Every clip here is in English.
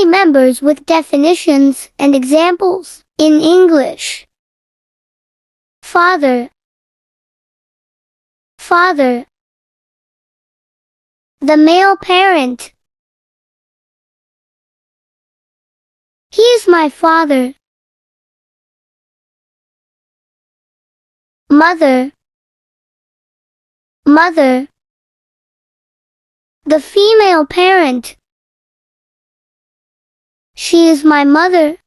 members with definitions and examples in English. Father. Father. The male parent. He is my father. Mother. Mother. The female parent. She is my mother.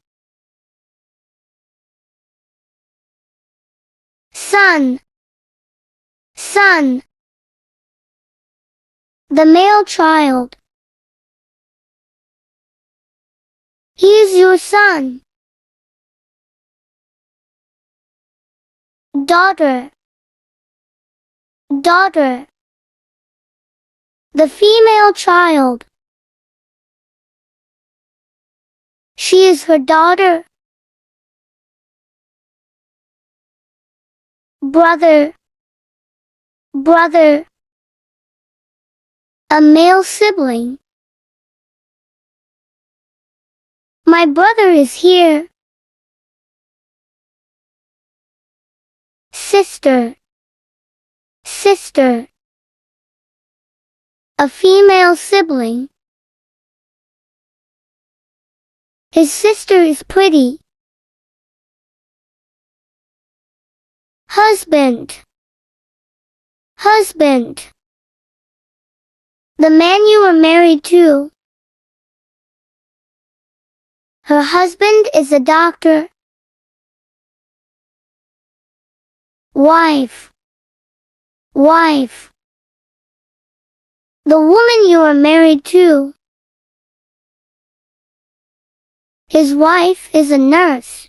Son. Son. The male child. He is your son. Daughter. Daughter. The female child. She is her daughter. Brother. Brother. A male sibling. My brother is here. Sister. Sister. A female sibling. His sister is pretty. Husband. Husband. The man you are married to. Her husband is a doctor. Wife. Wife. The woman you are married to. His wife is a nurse.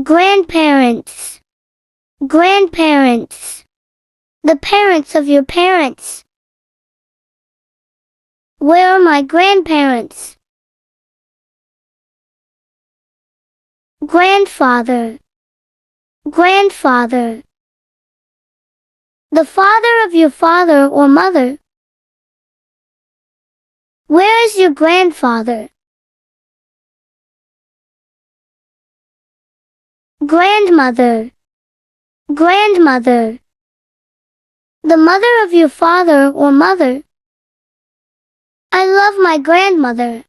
Grandparents. Grandparents. The parents of your parents. Where are my grandparents? Grandfather. Grandfather. The father of your father or mother. Where is your grandfather? Grandmother. Grandmother. The mother of your father or mother. I love my grandmother.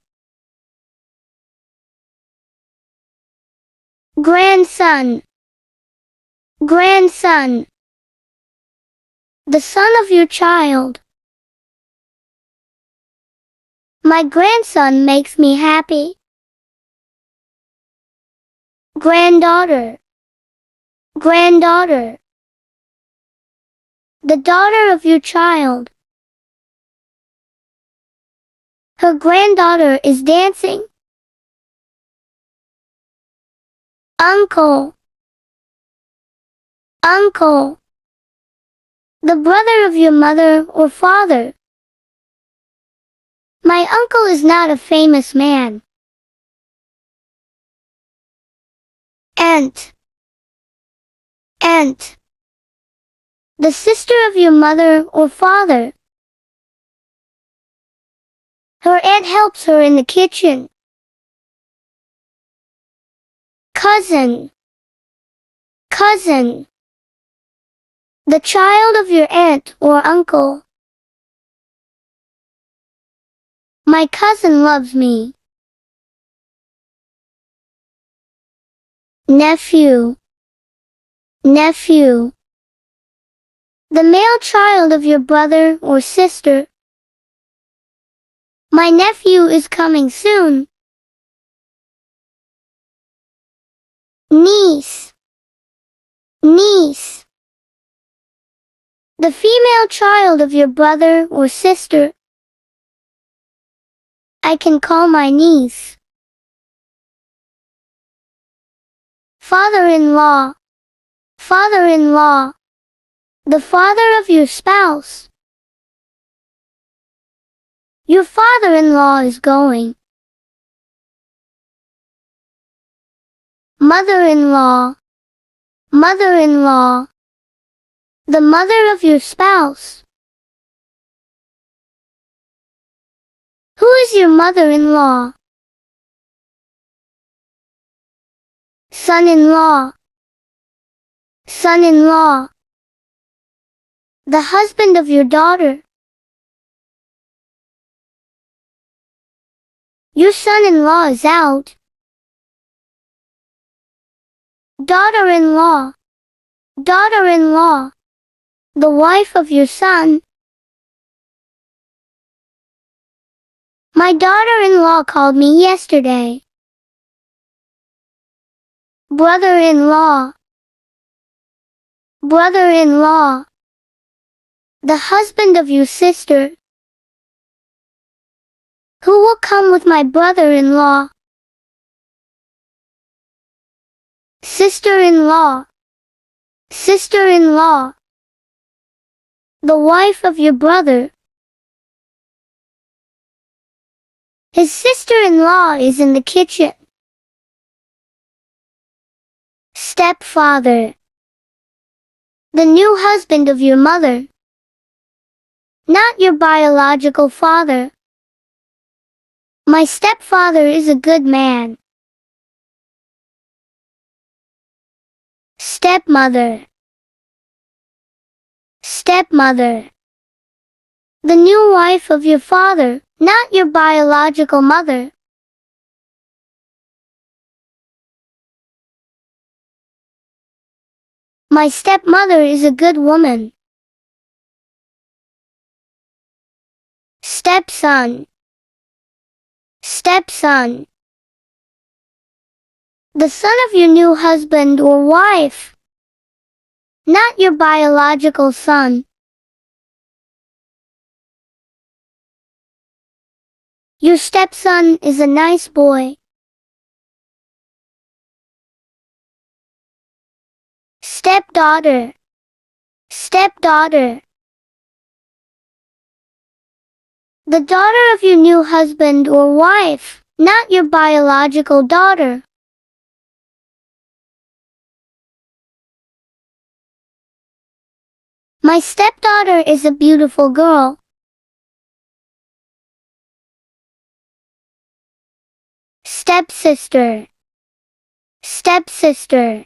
Grandson. Grandson. The son of your child. My grandson makes me happy. Granddaughter. Granddaughter. The daughter of your child. Her granddaughter is dancing. Uncle. Uncle. The brother of your mother or father. My uncle is not a famous man. Aunt. Aunt. The sister of your mother or father. Her aunt helps her in the kitchen. Cousin. Cousin. The child of your aunt or uncle. My cousin loves me. Nephew. Nephew. The male child of your brother or sister. My nephew is coming soon. Niece. Niece. The female child of your brother or sister. I can call my niece. Father-in-law. Father-in-law. The father of your spouse. Your father-in-law is going. Mother-in-law. Mother-in-law. The mother of your spouse. Who's your mother-in-law? Son-in-law. Son-in-law. The husband of your daughter. Your son-in-law is out. Daughter-in-law. Daughter-in-law. The wife of your son. My daughter-in-law called me yesterday. Brother-in-law. Brother-in-law. The husband of your sister. Who will come with my brother-in-law? Sister-in-law. Sister-in-law. The wife of your brother. His sister-in-law is in the kitchen. Stepfather. The new husband of your mother. Not your biological father. My stepfather is a good man. Stepmother. Stepmother. The new wife of your father, not your biological mother. My stepmother is a good woman. Stepson. Stepson. The son of your new husband or wife. Not your biological son. Your stepson is a nice boy. Stepdaughter. Stepdaughter. The daughter of your new husband or wife, not your biological daughter. My stepdaughter is a beautiful girl. Stepsister. Stepsister.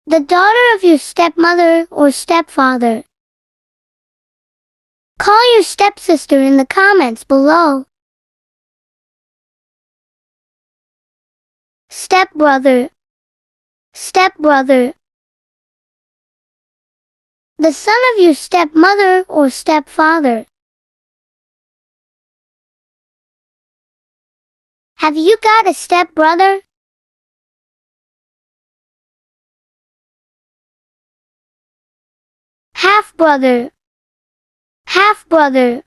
The daughter of your stepmother or stepfather. Call your stepsister in the comments below. Stepbrother. Stepbrother. The son of your stepmother or stepfather. Have you got a stepbrother? Half-brother. Half-brother.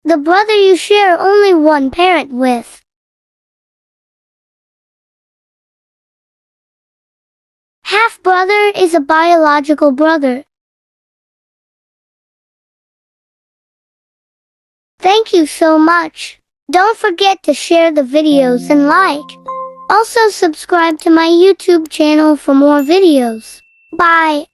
The brother you share only one parent with. Half-brother is a biological brother. Thank you so much. Don't forget to share the videos and like. Also subscribe to my YouTube channel for more videos. Bye.